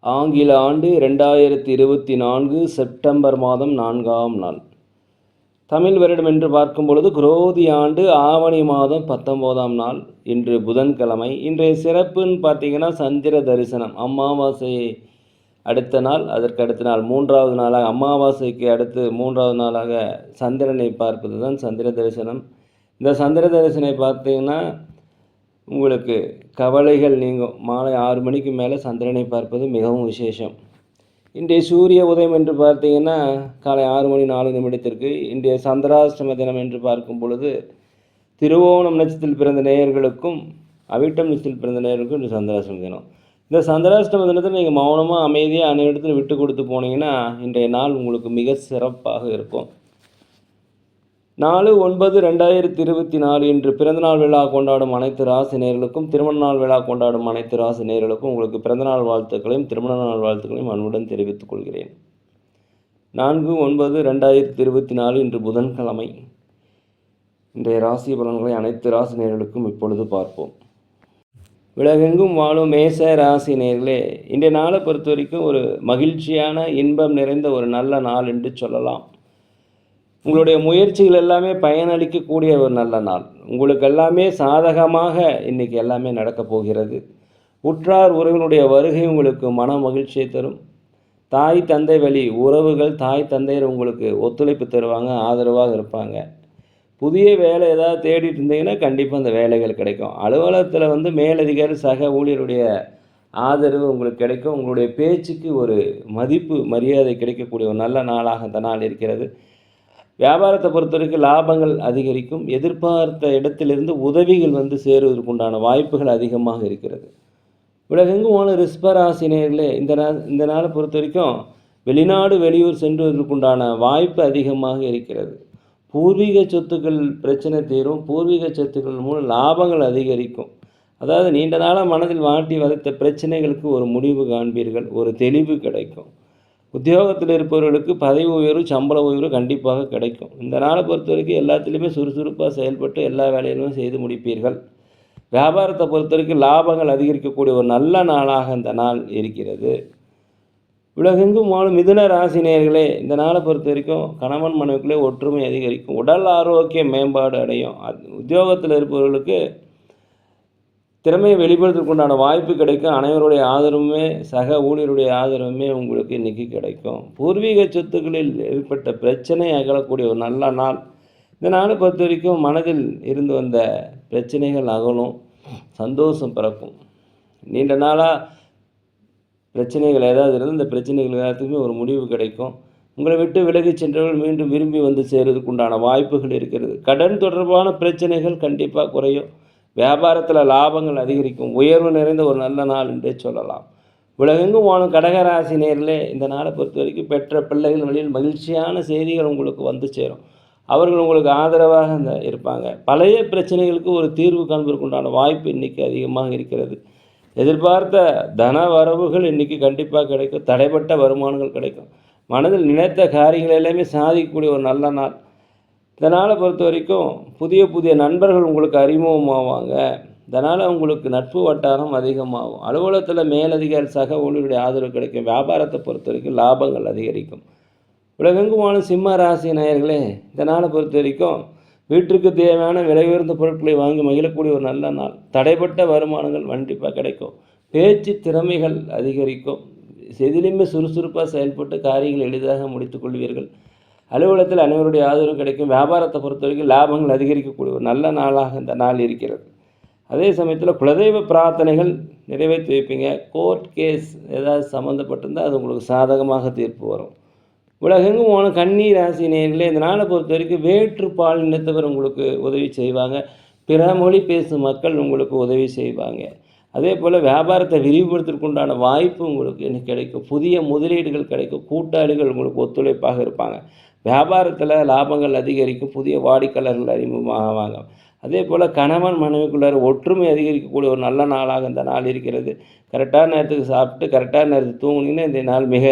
ஆங்கில ஆண்டு 2024 செப்டம்பர் மாதம் 4ஆம் நாள். தமிழ் வருடம் என்று பார்க்கும் பொழுது குரோதி ஆண்டு ஆவணி மாதம் 19ஆம் நாள். இன்று புதன்கிழமை. இன்றைய சிறப்புன்னு பார்த்தீங்கன்னா சந்திர தரிசனம். அமாவாசையை அடுத்த நாள், அதற்கு அடுத்த நாள் 3வது நாளாக, அமாவாசைக்கு அடுத்து 3வது நாளாக சந்திரனை பார்ப்பது தான் சந்திர தரிசனம். இந்த சந்திர தரிசனம் பார்த்தீங்கன்னா உங்களுக்கு கவலைகள் நீங்கும். மாலை 6 மணிக்கு மேலே சந்திரனை பார்ப்பது மிகவும் விசேஷம். இன்றைய சூரிய உதயம் என்று பார்த்தீங்கன்னா காலை 6 மணி 4 நிமிடத்திற்கு. இன்றைய சந்திராஷ்டம தினம் என்று பார்க்கும் பொழுது திருவோணம் நட்சத்திரத்தில் பிறந்த நேயர்களுக்கும் அவிட்டம் நட்சத்திரத்தில் பிறந்த நேயர்களுக்கும் இன்று சந்திராஷ்டம தினம். இந்த சந்திராஷ்டம தினத்தில் நீங்கள் மௌனமாக அமைதியாக அனைவரிடத்தில் விட்டு கொடுத்து போனீங்கன்னா இன்றைய நாள் உங்களுக்கு மிக சிறப்பாக இருக்கும். 4/9/2024 இன்று பிறந்தநாள் விழா கொண்டாடும் அனைத்து ராசி நேயர்களுக்கும், திருமண நாள் விழா கொண்டாடும் அனைத்து ராசி நேயர்களுக்கும் உங்களுக்கு பிறந்தநாள் வாழ்த்துக்களையும் திருமண நாள் வாழ்த்துக்களையும் அன்புடன் தெரிவித்துக் கொள்கிறேன். 4/9/2024 இன்று புதன்கிழமை. இன்றைய ராசி பலன்களை அனைத்து ராசி நேயர்களுக்கும் இப்பொழுது பார்ப்போம். உலகெங்கும் வாழும் மேச ராசி நேயர்களே, இன்றைய நாளை பொறுத்த வரைக்கும் ஒரு மகிழ்ச்சியான இன்பம் நிறைந்த ஒரு நல்ல நாள் என்று சொல்லலாம். உங்களுடைய முயற்சிகள் எல்லாமே பயனளிக்கக்கூடிய ஒரு நல்ல நாள். உங்களுக்கு எல்லாமே சாதகமாக இன்றைக்கி எல்லாமே நடக்கப் போகிறது. உற்றார் உறவினுடைய வருகை உங்களுக்கு மன மகிழ்ச்சியை தரும். தாய் தந்தை வழி உறவுகள், தாய் தந்தையர் உங்களுக்கு ஒத்துழைப்பு தருவாங்க, ஆதரவாக இருப்பாங்க. புதிய வேலை ஏதாவது தேடிட்டு இருந்தீங்கன்னா கண்டிப்பாக அந்த வேலைகள் கிடைக்கும். அலுவலகத்தில் மேலதிகாரி சக ஊழியருடைய ஆதரவு உங்களுக்கு கிடைக்கும். உங்களுடைய பேச்சுக்கு ஒரு மதிப்பு மரியாதை கிடைக்கக்கூடிய ஒரு நல்ல நாளாக அந்த நாள் இருக்கிறது. வியாபாரத்தை பொறுத்த வரைக்கும் லாபங்கள் அதிகரிக்கும். எதிர்பார்த்த இடத்திலிருந்து உதவிகள் சேருவதற்குண்டான வாய்ப்புகள் அதிகமாக இருக்கிறது. உலகெங்கும் போன ரிஷபராசி நேயர்களே, இந்த நாளை பொறுத்த வரைக்கும் வெளிநாடு வெளியூர் சென்றுவதற்குண்டான வாய்ப்பு அதிகமாக இருக்கிறது. பூர்வீக சொத்துக்கள் பிரச்சனை தீரும். பூர்வீக சொத்துக்கள் மூலம் லாபங்கள் அதிகரிக்கும். அதாவது நீண்ட நாளாக மனதில் வாட்டி வதைத்த பிரச்சனைகளுக்கு ஒரு முடிவு காண்பீர்கள், ஒரு தெளிவு கிடைக்கும். உத்தியோகத்தில் இருப்பவர்களுக்கு பதவி உயர்வு, சம்பள உயர்வு கண்டிப்பாக கிடைக்கும். இந்த நாளை பொறுத்த வரைக்கும் எல்லாத்துலேயுமே சுறுசுறுப்பாக செயல்பட்டு எல்லா வேலைகளும் செய்து முடிப்பீர்கள். வியாபாரத்தை பொறுத்த வரைக்கும் லாபங்கள் அதிகரிக்கக்கூடிய ஒரு நல்ல நாளாக இந்த நாள் இருக்கிறது. உலகெங்கும் வாழும் மிதுன ராசி நேயர்களே, இந்த நாளை பொறுத்த வரைக்கும் கணவன் மனைவிக்குள்ளே ஒற்றுமை அதிகரிக்கும். உடல் ஆரோக்கிய மேம்பாடு அடையும். உத்தியோகத்தில் இருப்பவர்களுக்கு திறமையை வெளிப்படுத்துவதற்குண்டான வாய்ப்பு கிடைக்கும். அனைவருடைய ஆதரவுமே, சக ஊழியருடைய ஆதரவுமே உங்களுக்கு இன்றைக்கி கிடைக்கும். பூர்வீக சொத்துக்களில் ஏற்பட்ட பிரச்சனை அகலக்கூடிய ஒரு நல்ல நாள். இந்த நாளை பொறுத்த வரைக்கும் மனதில் இருந்து வந்த பிரச்சனைகள் அகலும், சந்தோஷம் பிறக்கும். நீண்ட நாளாக பிரச்சனைகள் ஏதாவது இருந்து இந்த பிரச்சனைகள் எல்லாத்துக்குமே ஒரு முடிவு கிடைக்கும். உங்களை விட்டு விலகி சென்றவர்கள் மீண்டும் விரும்பி சேர்வதற்குண்டான வாய்ப்புகள் இருக்கிறது. கடன் தொடர்பான பிரச்சனைகள் கண்டிப்பாக குறையும். வியாபாரத்தில் லாபங்கள் அதிகரிக்கும். உயர்வு நிறைந்த ஒரு நல்ல நாள் என்றே சொல்லலாம். உலகெங்கும் வாழும் கடகராசி நேயர்களே, இந்த நாளை பொறுத்த வரைக்கும் பெற்ற பிள்ளைகள் வழியில் மகிழ்ச்சியான செய்திகள் உங்களுக்கு சேரும். அவர்கள் உங்களுக்கு ஆதரவாக இருப்பாங்க. பழைய பிரச்சனைகளுக்கு ஒரு தீர்வு காண்பதற்குண்டான வாய்ப்பு இன்றைக்கி அதிகமாக இருக்கிறது. எதிர்பார்த்த தன வரவுகள் இன்றைக்கி கண்டிப்பாக கிடைக்கும். தடைப்பட்ட வருமானங்கள் கிடைக்கும். மனதில் நினைத்த காரியங்கள் எல்லாமே சாதிக்கக்கூடிய ஒரு நல்ல நாள். இதனால் பொறுத்த வரைக்கும் புதிய நண்பர்கள் உங்களுக்கு அறிமுகமாவாங்க. இதனால் உங்களுக்கு நட்பு வட்டாரம் அதிகமாகும். அலுவலகத்தில் மேலதிகாரி சக ஊழியருடைய ஆதரவு கிடைக்கும். வியாபாரத்தை பொறுத்த வரைக்கும் லாபங்கள் அதிகரிக்கும். உலகெங்கும் வாழும் சிம்ம ராசி நேயர்களே, இதனால் பொறுத்த வரைக்கும் வீட்டிற்கு தேவையான விலை உயர்ந்த பொருட்களை வாங்கி மகிழக்கூடிய ஒரு நல்ல நாள். தடைப்பட்ட வருமானங்கள் கண்டிப்பாக கிடைக்கும். பேச்சு திறமைகள் அதிகரிக்கும். எதிலுமே சுறுசுறுப்பாக செயல்பட்டு காரியங்கள் எளிதாக முடித்துக் கொள்வீர்கள். அலுவலகத்தில் அனைவருடைய ஆதரவு கிடைக்கும். வியாபாரத்தை பொறுத்த வரைக்கும் லாபங்கள் அதிகரிக்கக்கூடிய ஒரு நல்ல நாளாக இந்த நாள் இருக்கிறது. அதே சமயத்தில் குலதெய்வ பிரார்த்தனைகள் நிறைவேற்றி வைப்பீங்க. கோர்ட் கேஸ் ஏதாவது சம்மந்தப்பட்டிருந்தால் அது உங்களுக்கு சாதகமாக தீர்ப்பு வரும். உலகெங்கும் போன கன்னி ராசி நேயர்களே, இந்த நாளை பொறுத்த வரைக்கும் வேற்றுப்பால் இனத்தவர் உங்களுக்கு உதவி செய்வாங்க. பிற மொழி பேசும் மக்கள் உங்களுக்கு உதவி செய்வாங்க. அதே போல் வியாபாரத்தை விரிவுபடுத்துவதற்குண்டான வாய்ப்பு உங்களுக்கு எனக்கு கிடைக்கும். புதிய முதலீடுகள் கிடைக்கும். கூட்டாளிகள் உங்களுக்கு ஒத்துழைப்பாக இருப்பாங்க. வியாபாரத்தில் லாபங்கள் அதிகரிக்கும். புதிய வாடிக்கையாளர்கள் அறிமுகமாகுவாங்க. அதே போல் கணவன் மனைவிக்குள்ளார ஒற்றுமை அதிகரிக்கக்கூடிய ஒரு நல்ல நாளாக இந்த நாள் இருக்கிறது. கரெக்டான நேரத்துக்கு சாப்பிட்டு கரெக்டான நேரத்துக்கு தூங்குனீங்கன்னா இந்த நாள் மிக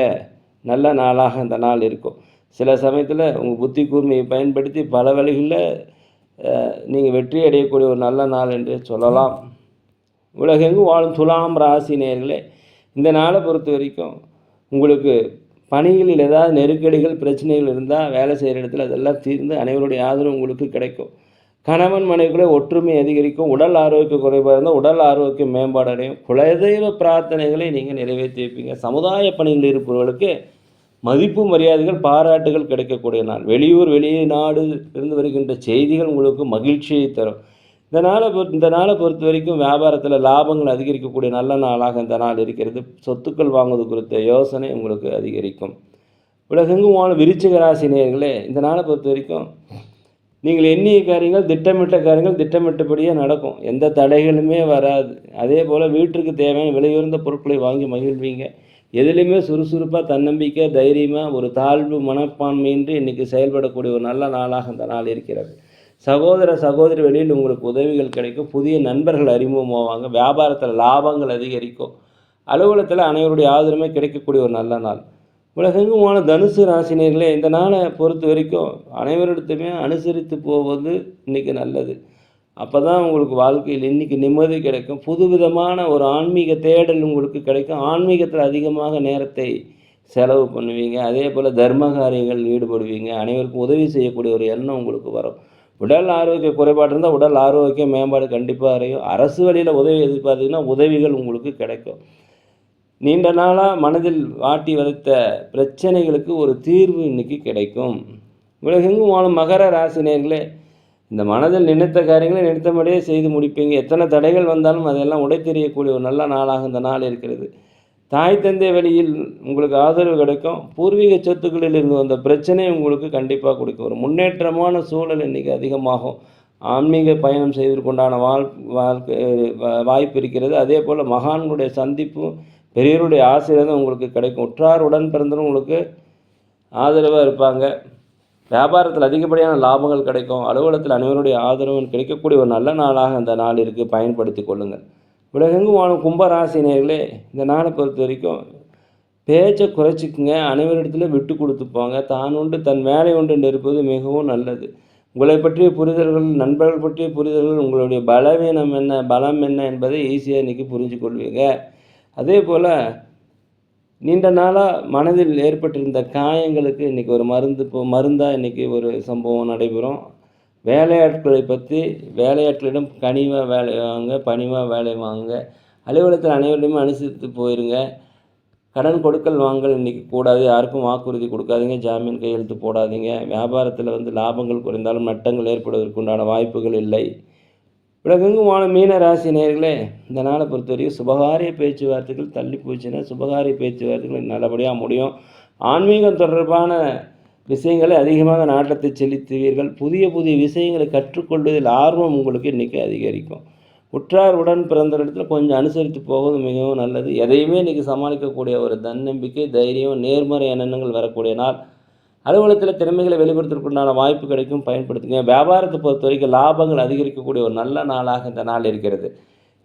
நல்ல நாளாக இந்த நாள் இருக்கும். சில சமயத்தில் உங்கள் புத்தி கூர்மையை பயன்படுத்தி பல வழிகளில் நீங்கள் வெற்றி அடையக்கூடிய ஒரு நல்ல நாள் என்று சொல்லலாம். உலகெங்கும் வாழும் துலாம் ராசி நேயர்களே, இந்த நாளை பொறுத்த வரைக்கும் உங்களுக்கு பணிகளில் ஏதாவது நெருக்கடிகள் பிரச்சனைகள் இருந்தால் வேலை செய்கிற இடத்துல அதெல்லாம் தீர்ந்து அனைவருடைய ஆதரவு உங்களுக்கு கிடைக்கும். கணவன் மனைவிக்குள்ளே ஒற்றுமை அதிகரிக்கும். உடல் ஆரோக்கிய குறைபாடு இருந்தால் உடல் ஆரோக்கியம் மேம்பாடு அடையும். குலதெய்வ பிரார்த்தனைகளை நீங்கள் நிறைவேற்றி வைப்பீங்க. சமுதாய பணியில் இருப்பவர்களுக்கு மதிப்பு மரியாதைகள் பாராட்டுகள் கிடைக்கக்கூடிய நாள். வெளியூர் வெளிநாடு இருந்து வருகின்ற செய்திகள் உங்களுக்கு மகிழ்ச்சியை தரும். இந்த நாளை பொறுத்த வரைக்கும் வியாபாரத்தில் லாபங்கள் அதிகரிக்கக்கூடிய நல்ல நாளாக இந்த நாள் இருக்கிறது. சொத்துக்கள் வாங்குவது குறித்த யோசனை உங்களுக்கு அதிகரிக்கும். உலகெங்கும் வாழும் விருச்சிக ராசி நேயர்களே, இந்த நாளை பொறுத்த வரைக்கும் நீங்கள் எண்ணிய காரியங்கள் திட்டமிட்ட காரியங்கள் திட்டமிட்டபடியே நடக்கும். எந்த தடைகளுமே வராது. அதே போல் வீட்டிற்கு தேவையான விலையுயர்ந்த பொருட்களை வாங்கி மகிழ்வீங்க. எதுலேயுமே சுறுசுறுப்பாக தன்னம்பிக்கை தைரியமாக ஒரு தாழ்வு மனப்பான்மையின்றி இன்றைக்கி செயல்படக்கூடிய ஒரு நல்ல நாளாக இந்த நாள் இருக்கிறது. சகோதர சகோதரி வெளியில் உங்களுக்கு உதவிகள் கிடைக்கும். புதிய நண்பர்கள் அறிமுகமாவாங்க. வியாபாரத்தில் லாபங்கள் அதிகரிக்கும். அலுவலகத்தில் அனைவருடைய ஆதரவுமே கிடைக்கக்கூடிய ஒரு நல்ல நாள். உலகெங்குமான தனுசு ராசினியர்களே, இந்த நாளை பொறுத்த வரைக்கும் அனைவரிடத்துமே அனுசரித்து போவது இன்றைக்கி நல்லது. அப்போ தான் உங்களுக்கு வாழ்க்கையில் இன்றைக்கி நிம்மதி கிடைக்கும். புதுவிதமான ஒரு ஆன்மீக தேடல் உங்களுக்கு கிடைக்கும். ஆன்மீகத்தில் அதிகமாக நேரத்தை செலவு பண்ணுவீங்க. அதே போல் தர்ம காரியங்கள் ஈடுபடுவீங்க. அனைவருக்கும் உதவி செய்யக்கூடிய ஒரு எண்ணம் உங்களுக்கு வரும். உடல் ஆரோக்கிய குறைபாடு இருந்தால் உடல் ஆரோக்கிய மேம்பாடு கண்டிப்பாக அடையும். அரசு வழியில் உதவி எதிர்பார்த்தீங்கன்னா உதவிகள் உங்களுக்கு கிடைக்கும். நீண்ட நாளாக மனதில் வாட்டி வதைத்த பிரச்சனைகளுக்கு ஒரு தீர்வு இன்றைக்கி கிடைக்கும். உலகெங்கும் வாழும் மகர ராசினியர்களே, இந்த மனதில் நினைத்த காரியங்களை நினைத்தபடியே செய்து முடிப்பீங்க. எத்தனை தடைகள் வந்தாலும் அதெல்லாம் உடைத்தெறியக்கூடிய ஒரு நல்ல நாளாக இந்த நாள் இருக்கிறது. தாய் தந்தை வழியில் உங்களுக்கு ஆதரவு கிடைக்கும். பூர்வீக சொத்துக்களில் இருந்து வந்த பிரச்சனை உங்களுக்கு கண்டிப்பாக கொடுக்கும். ஒரு முன்னேற்றமான சூழல் இன்றைக்கி அதிகமாகும். ஆன்மீக பயணம் செய்வதற்குண்டான வாய்ப்பு இருக்கிறது. அதே போல் மகான்களுடைய சந்திப்பும் பெரியவருடைய ஆசீர்வாதம் உங்களுக்கு கிடைக்கும். உற்றார் உடன் பிறந்தவங்க உங்களுக்கு ஆதரவாக இருப்பாங்க. வியாபாரத்தில் அதிகப்படியான லாபங்கள் கிடைக்கும். அலுவலகத்தில் அனைவருடைய ஆதரவும் கிடைக்கக்கூடிய ஒரு நல்ல நாளாக இந்த நாள் இருக்குது. பயன்படுத்தி கொள்ளுங்கள். உலகெங்கும் வாழும் கும்பராசினியர்களே, இந்த நாளை பொறுத்த வரைக்கும் பேச்சை குறைச்சிக்குங்க. அனைவரிடத்துல விட்டு கொடுத்துப்பாங்க. தான் உண்டு தன் வேலை உண்டு இருப்பது மிகவும் நல்லது. உங்களை பற்றிய புரிதல்கள், நண்பர்கள் பற்றிய புரிதல்கள், உங்களுடைய பலவீனம் என்ன பலம் என்ன என்பதை ஈஸியாக இன்றைக்கி புரிஞ்சு கொள்வீங்க. அதே போல் நீண்ட நாளாக மனதில் ஏற்பட்டிருந்த காயங்களுக்கு இன்றைக்கி ஒரு மருந்தாக இன்றைக்கி ஒரு சம்பவம் நடைபெறும். வேலையாட்களிடம் கனிவாக வேலை வாங்க, பணிவாக வேலை வாங்க. அலுவலகத்தில் அனைவரையுமே அனுசரித்து போயிருங்க. கடன் கொடுக்கல் வாங்கல் இன்றைக்கி கூடாது. யாருக்கும் வாக்குறுதி கொடுக்காதீங்க. ஜாமீன் கையெழுத்து போடாதீங்க. வியாபாரத்தில் லாபங்கள் குறைந்தாலும் நட்டங்கள் ஏற்படுவதற்குண்டான வாய்ப்புகள் இல்லை. உலகெங்கும் வாழும் மீன ராசி நேயர்களே, இந்த நாளை பொறுத்தவரைக்கும் சுபகாரிய பேச்சுவார்த்தைகள் தள்ளி போச்சுன்னா சுபகாரிய பேச்சுவார்த்தைகள் நல்லபடியாக முடியும். ஆன்மீகம் தொடர்பான விஷயங்களை அதிகமாக நாட்டத்தை செலுத்துவீர்கள். புதிய புதிய விஷயங்களை கற்றுக்கொள்வதில் ஆர்வம் உங்களுக்கு இன்றைக்கி அதிகரிக்கும். உற்றார் உடன் பிறந்த இடத்துல கொஞ்சம் அனுசரித்து போவது மிகவும் நல்லது. எதையுமே இன்றைக்கி சமாளிக்கக்கூடிய ஒரு தன்னம்பிக்கை, தைரியம், நேர்மறை எண்ணங்கள் வரக்கூடிய நாள். அலுவலகத்தில் திறமைகளை வெளிப்படுத்துவதற்குண்டான வாய்ப்பு கிடைக்கும். பயன்படுத்துங்க. வியாபாரத்தை பொறுத்த வரைக்கும் லாபங்கள் அதிகரிக்கக்கூடிய ஒரு நல்ல நாளாக இந்த நாள் இருக்கிறது.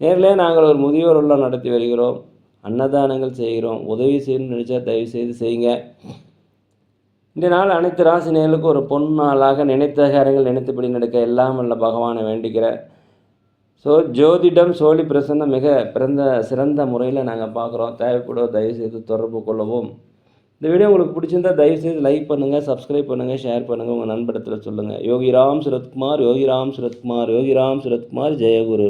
நேரிலே நாங்கள் ஒரு முதியோர் இல்லம் நடத்தி வருகிறோம். அன்னதானங்கள் செய்கிறோம். உதவி செய்யணும்னு நினச்சா தயவு செய்து செய்யுங்க. இந்த நாள் அனைத்து ராசி நேயர்களுக்கும் ஒரு பொன்னாளாக நினைத்த காரியங்கள் நினைத்தபடி நடக்க எல்லாம் வல்ல பகவானை வேண்டிக்கிறேன். ஜோதிடம் சோழி பிரசன்னம் மிக சிறந்த முறையில் நாங்கள் பார்க்குறோம். தேவைப்படுவோம் தயவுசெய்து தொடர்பு கொள்ளவும். இந்த வீடியோ உங்களுக்கு பிடிச்சிருந்தா தயவுசெய்து லைக் பண்ணுங்கள், சப்ஸ்கிரைப் பண்ணுங்கள், ஷேர் பண்ணுங்கள், உங்கள் நண்படத்தில் சொல்லுங்கள். யோகிராம் சுரத்குமார், யோகிராம் சுரத்குமார், யோகிராம் சுரத்குமார், ஜெயகுரு.